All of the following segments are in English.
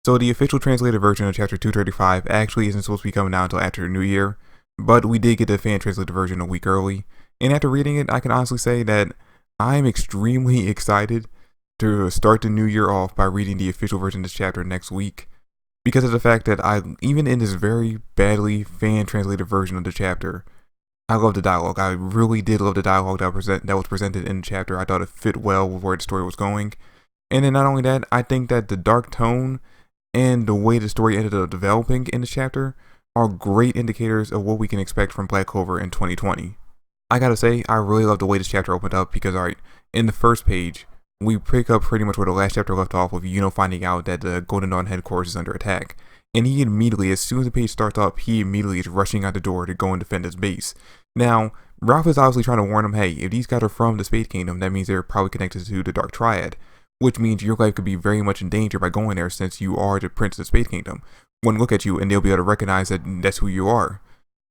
So the official translated version of chapter 235 actually isn't supposed to be coming out until after the new year, but we did get the fan translated version a week early. And after reading it, I can honestly say that I'm extremely excited to start the new year off by reading the official version of this chapter next week, because of the fact that even in this very badly fan translated version of the chapter, I love the dialogue. I really did love the dialogue that was presented in the chapter. I thought it fit well with where the story was going. And then not only that, I think that the dark tone and the way the story ended up developing in this chapter are great indicators of what we can expect from Black Clover in 2020. I gotta say, I really love the way this chapter opened up because, alright, in the first page, we pick up pretty much where the last chapter left off with Yuno finding out that the Golden Dawn headquarters is under attack. And he immediately, as soon as the page starts up, he immediately is rushing out the door to go and defend his base. Now, Ralph is obviously trying to warn him, hey, if these guys are from the Spade Kingdom, that means they're probably connected to the Dark Triad, which means your life could be very much in danger by going there since you are the Prince of the Spade Kingdom. One look at you and they'll be able to recognize that that's who you are.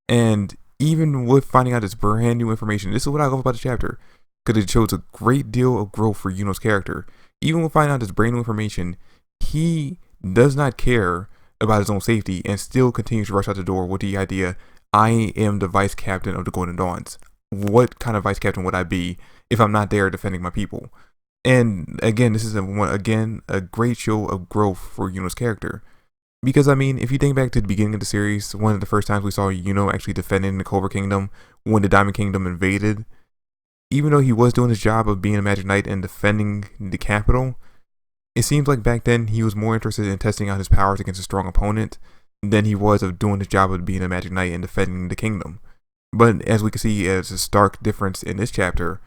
And even with finding out this brand new information, this is what I love about the chapter, because it shows a great deal of growth for Yuno's character. Even with finding out this brand new information, he does not care about his own safety and still continues to rush out the door with the idea, I am the vice captain of the Golden Dawns. What kind of vice captain would I be if I'm not there defending my people? And again, this is a great show of growth for Yuno's character. Because, I mean, if you think back to the beginning of the series, one of the first times we saw Yuno actually defending the Clover Kingdom when the Diamond Kingdom invaded, even though he was doing his job of being a Magic Knight and defending the capital, it seems like back then he was more interested in testing out his powers against a strong opponent than he was of doing his job of being a Magic Knight and defending the kingdom. But as we can see, as a stark difference in this chapter,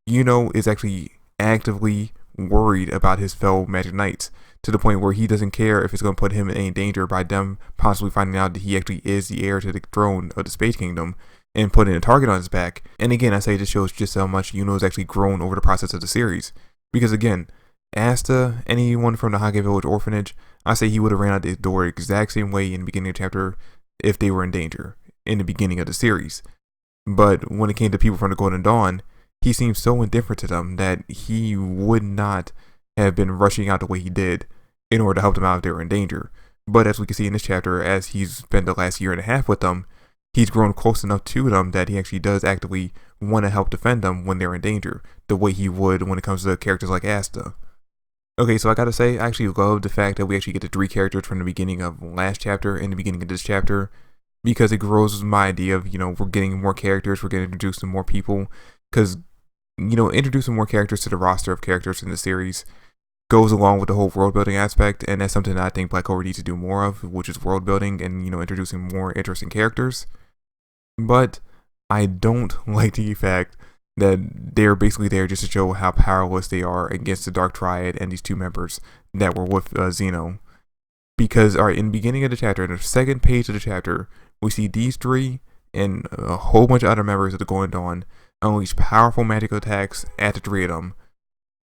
Yuno is actually actively worried about his fellow Magic Knights, to the point where he doesn't care if it's going to put him in any danger by them possibly finding out that he actually is the heir to the throne of the Spade Kingdom and putting a target on his back. And again, I say this shows just how much Yuno has actually grown over the process of the series. Because again, Asta, anyone from the Hage Village orphanage, I say he would have ran out the door the exact same way in the beginning of the chapter if they were in danger in the beginning of the series. But when it came to people from the Golden Dawn, he seemed so indifferent to them that he would not have been rushing out the way he did in order to help them out if they were in danger. But as we can see in this chapter, as he's spent the last year and a half with them, he's grown close enough to them that he actually does actively want to help defend them when they're in danger, the way he would when it comes to characters like Asta. Okay, so I gotta say, I actually love the fact that we actually get the 3 characters from the beginning of last chapter and the beginning of this chapter, because it grows my idea of, we're getting more characters, we're getting introduced to more people, because, introducing more characters to the roster of characters in the series goes along with the whole world building aspect, and that's something that I think Black Clover needs to do more of, which is world building and, introducing more interesting characters. But I don't like the fact that they're basically there just to show how powerless they are against the Dark Triad and these 2 members that were with Zeno. Because, alright, in the beginning of the chapter, in the second page of the chapter, we see these 3 and a whole bunch of other members of the Golden Dawn unleash powerful magical attacks at the 3 of them,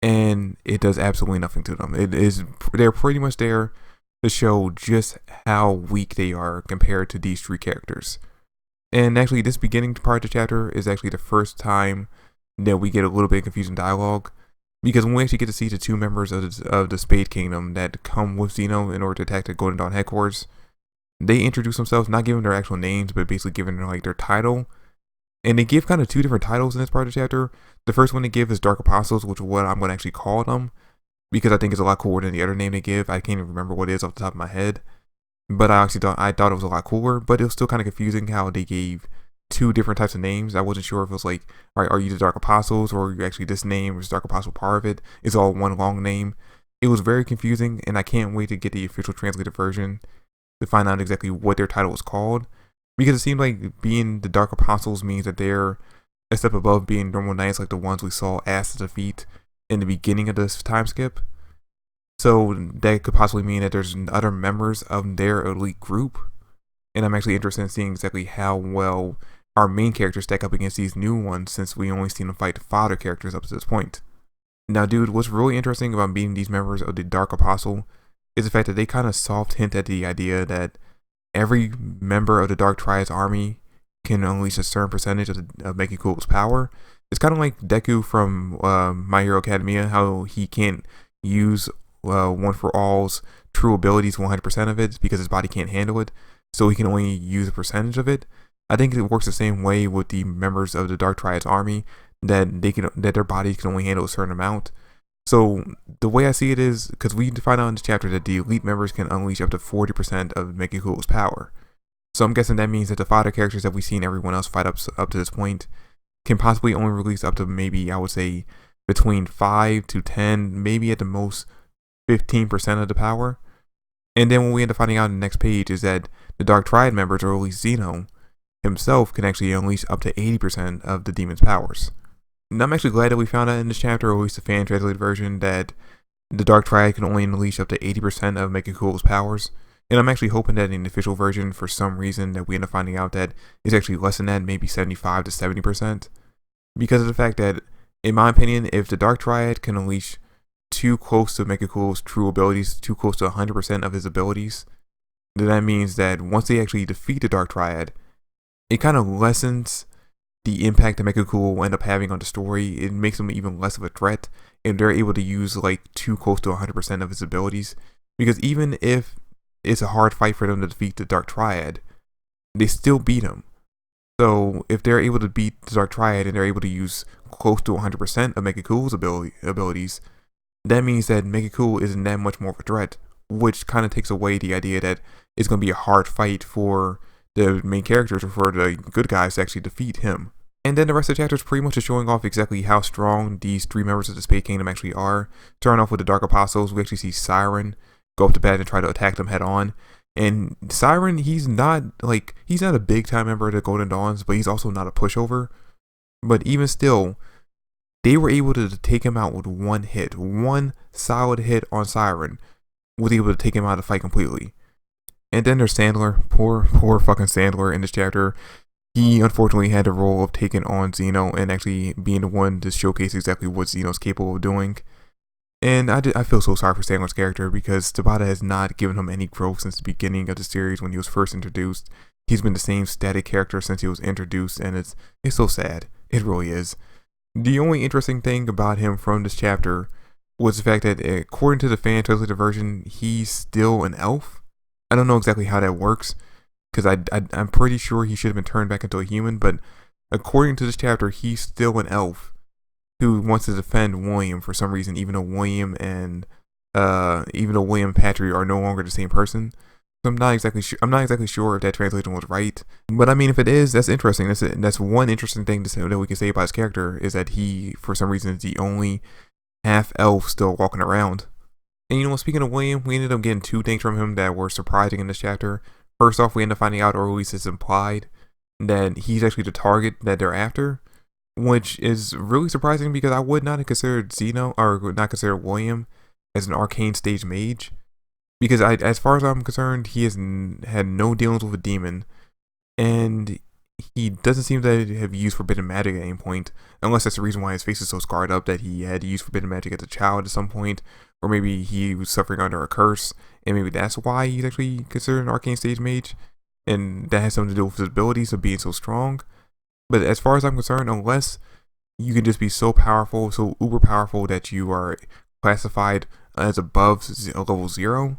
and it does absolutely nothing to them. They're pretty much there to show just how weak they are compared to these 3 characters. And actually, this beginning part of the chapter is actually the first time that we get a little bit of confusing dialogue, because when we actually get to see the 2 members of the Spade Kingdom that come with Zeno in order to attack the Golden Dawn headquarters, they introduce themselves, not giving their actual names, but basically giving their title. And they give kind of 2 different titles in this part of the chapter. The first one they give is Dark Apostles, which is what I'm going to actually call them, because I think it's a lot cooler than the other name they give. I can't even remember what it is off the top of my head, but I thought it was a lot cooler. But it was still kind of confusing how they gave 2 different types of names. I wasn't sure if it was like, all right, are you the Dark Apostles, or are you actually this name, or is Dark Apostle part of it? It's all one long name. It was very confusing, and I can't wait to get the official translated version to find out exactly what their title was called. Because it seemed like being the Dark Apostles means that they're a step above being normal knights like the ones we saw Asta defeat in the beginning of this time skip. So that could possibly mean that there's other members of their elite group. And I'm actually interested in seeing exactly how well our main characters stack up against these new ones, since we only seen them fight the father characters up to this point. Now, dude, what's really interesting about meeting these members of the Dark Apostle is the fact that they kind of soft hint at the idea that every member of the Dark Triad's army can unleash a certain percentage of Megiku's power. It's kind of like Deku from My Hero Academia, how he can't use One for All's true abilities 100% of it because his body can't handle it, so he can only use a percentage of it. I think it works the same way with the members of the Dark Triad's army, that their bodies can only handle a certain amount. So the way I see it is, because we find out in this chapter that the elite members can unleash up to 40% of Megikuo's power. So I'm guessing that means that the fodder characters that we've seen everyone else fight up to this point can possibly only release up to maybe, I would say, between 5 to 10, maybe at the most 15% of the power. And then what we end up finding out in the next page is that the Dark Triad members, or at least Zeno himself, can actually unleash up to 80% of the demon's powers. And I'm actually glad that we found out in this chapter, or at least the fan translated version, that the Dark Triad can only unleash up to 80% of Megikuo's powers. And I'm actually hoping that in the official version, for some reason, that we end up finding out that it's actually less than that, maybe 75 to 70%. Because of the fact that, in my opinion, if the Dark Triad can unleash too close to Megikuo's true abilities, too close to 100% of his abilities, then that means that once they actually defeat the Dark Triad, it kind of lessens the impact that Megikuo will end up having on the story. It makes him even less of a threat, and they're able to use like too close to 100% of his abilities. Because even if it's a hard fight for them to defeat the Dark Triad, they still beat him. So if they're able to beat the Dark Triad and they're able to use close to 100% of Megikuo's abilities, that means that Megikuo isn't that much more of a threat, which kind of takes away the idea that it's going to be a hard fight for the main characters or for the good guys to actually defeat him. And then the rest of the chapter is pretty much just showing off exactly how strong these three members of the Spade Kingdom actually are. Starting off with the Dark Apostles, we actually see Siren go up to bat and try to attack them head on. And Siren, he's not a big time member of the Golden Dawns, but he's also not a pushover. But even still, they were able to take him out with one hit. One solid hit on Siren was able to take him out of the fight completely. And then there's Sandler, poor fucking Sandler in this chapter. He unfortunately had the role of taking on Zeno and actually being the one to showcase exactly what Zeno's capable of doing. And I feel so sorry for Sandler's character, because Tabata has not given him any growth since the beginning of the series when he was first introduced. He's been the same static character since he was introduced, and it's so sad. It really is. The only interesting thing about him from this chapter was the fact that, according to the fan translated version, he's still an elf. I don't know exactly how that works, because I'm pretty sure he should have been turned back into a human, but according to this chapter, he's still an elf who wants to defend William for some reason, even though William and Patry are no longer the same person. So I'm not exactly sure if that translation was right. But I mean, if it is, that's interesting. That's one interesting thing that we can say about his character, is that he, for some reason, is the only half elf still walking around. And you know, speaking of William, we ended up getting two things from him that were surprising in this chapter. First off, we ended up finding out, or at least it's implied, that he's actually the target that they're after, which is really surprising, because I would not have considered William as an arcane stage mage, because as far as I'm concerned, he has had no dealings with a demon, and he doesn't seem to have used forbidden magic at any point, unless that's the reason why his face is so scarred up, that he had to use forbidden magic as a child at some point, or maybe he was suffering under a curse, and maybe that's why he's actually considered an arcane stage mage, and that has something to do with his abilities of being so strong. But as far as I'm concerned, unless you can just be so powerful, so uber powerful, that you are classified as above level 0,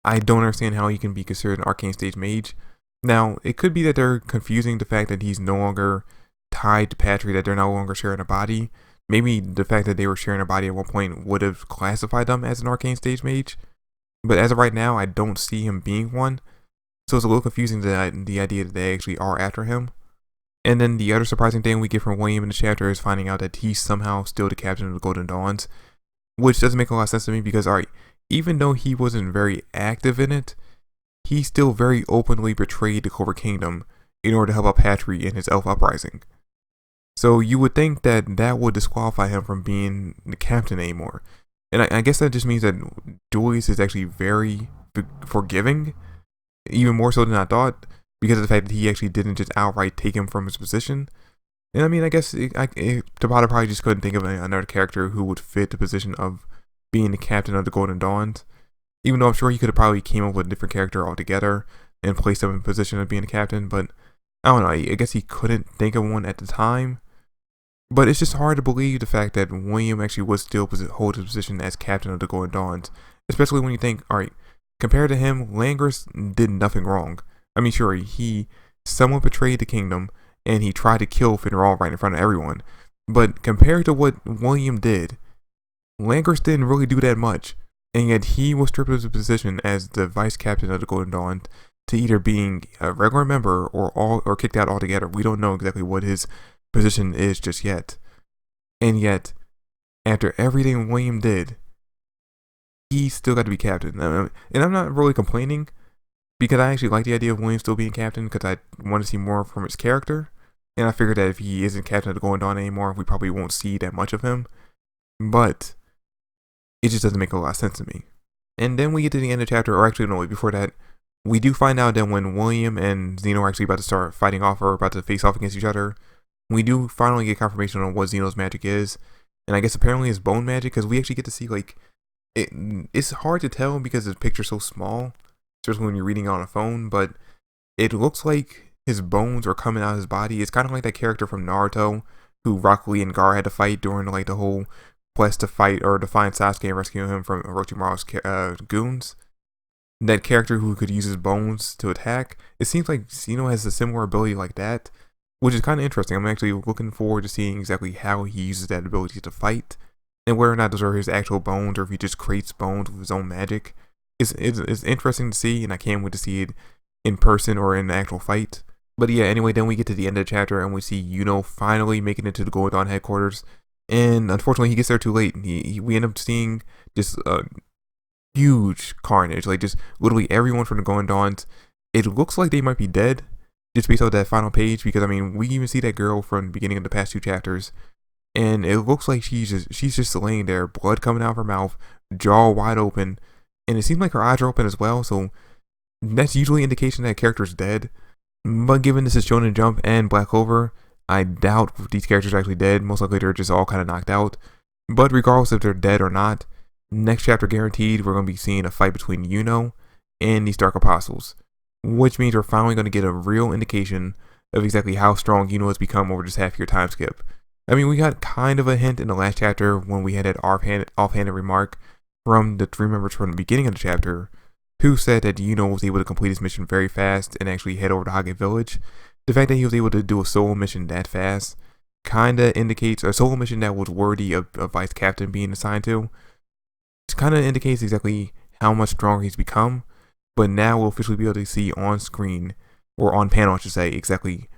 I don't understand how you can be considered an arcane stage mage. Now, it could be that they're confusing the fact that he's no longer tied to Patry, that they're no longer sharing a body. Maybe the fact that they were sharing a body at one point would have classified them as an arcane stage mage. But as of right now, I don't see him being one. So it's a little confusing, the idea that they actually are after him. And then the other surprising thing we get from William in the chapter is finding out that he's somehow still the captain of the Golden Dawns, which doesn't make a lot of sense to me, because, alright, even though he wasn't very active in it, he still very openly betrayed the Clover Kingdom in order to help out Patry in his elf uprising. So you would think that that would disqualify him from being the captain anymore. And I guess that just means that Julius is actually very forgiving, even more so than I thought, because of the fact that he actually didn't just outright take him from his position. And I mean, I guess Tabata probably just couldn't think of another character who would fit the position of being the captain of the Golden Dawns. Even though I'm sure he could have probably came up with a different character altogether and placed him in position of being a captain, but I don't know, I guess he couldn't think of one at the time. But it's just hard to believe the fact that William actually would still hold his position as captain of the Golden Dawns Especially when you think, alright, compared to him, Langris did nothing wrong. I mean, sure, he somewhat betrayed the kingdom, and he tried to kill Finral right in front of everyone. But compared to what William did, Langris didn't really do that much. And yet he was stripped of his position as the vice captain of the Golden Dawn to either being a regular member or kicked out altogether. We don't know exactly what his position is just yet. And yet, after everything William did, he still got to be captain. And I'm not really complaining, because I actually like the idea of William still being captain, because I want to see more from his character. And I figured that if he isn't captain of the Golden Dawn anymore, we probably won't see that much of him. But it just doesn't make a lot of sense to me. And then we get to the end of the chapter, or actually no, before that, we do find out that when William and Zeno are actually about to start fighting off, or about to face off against each other, we do finally get confirmation on what Zeno's magic is. And I guess apparently it's bone magic, because we actually get to see, like, it's hard to tell because the picture's so small, especially when you're reading on a phone, but it looks like his bones are coming out of his body. It's kind of like that character from Naruto who Rock Lee and Gar had to fight during, like, the whole quest to fight or to find Sasuke and rescue him from Orochimaru's goons. That character who could use his bones to attack. It seems like Zeno has a similar ability like that, which is kind of interesting. I'm actually looking forward to seeing exactly how he uses that ability to fight, and whether or not those are his actual bones or if he just creates bones with his own magic. It's interesting to see, and I can't wait to see it in person or in the actual fight. But yeah, anyway, then we get to the end of the chapter and we see Yuno finally making it to the Golden Dawn headquarters. And unfortunately, he gets there too late. We end up seeing just huge carnage. Like, just literally everyone from the Golden Dawns. It looks like they might be dead, just based on that final page. Because, I mean, we even see that girl from the beginning of the past 2 chapters. And it looks like she's just laying there, blood coming out of her mouth, jaw wide open. And it seems like her eyes are open as well. So that's usually an indication that a character's dead. But given this is Shonen Jump and Black Clover, I doubt these characters are actually dead. Most likely they're just all kind of knocked out. But regardless if they're dead or not, next chapter guaranteed we're going to be seeing a fight between Yuno and these Dark Apostles. Which means we're finally going to get a real indication of exactly how strong Yuno has become over this half-year time skip. I mean, we got kind of a hint in the last chapter when we had that offhanded remark from the 3 members from the beginning of the chapter who said that Yuno was able to complete his mission very fast and actually head over to Hage Village. The fact that he was able to do a solo mission that fast kinda indicates a solo mission that was worthy of a vice captain being assigned to. It kinda indicates exactly how much stronger he's become, but now we'll officially be able to see on screen, or on panel I should say, exactly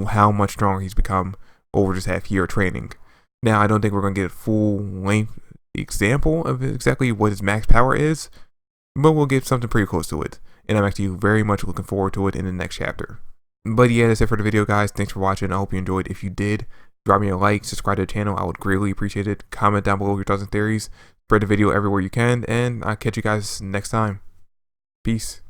how much stronger he's become over this half year of training. Now I don't think we're gonna get a full length example of exactly what his max power is, but we'll get something pretty close to it, and I'm actually very much looking forward to it in the next chapter. But yeah, that's it for the video, guys. Thanks for watching. I hope you enjoyed. If you did, drop me a like, subscribe to the channel. I would greatly appreciate it. Comment down below your thoughts and theories. Spread the video everywhere you can, and I'll catch you guys next time. Peace.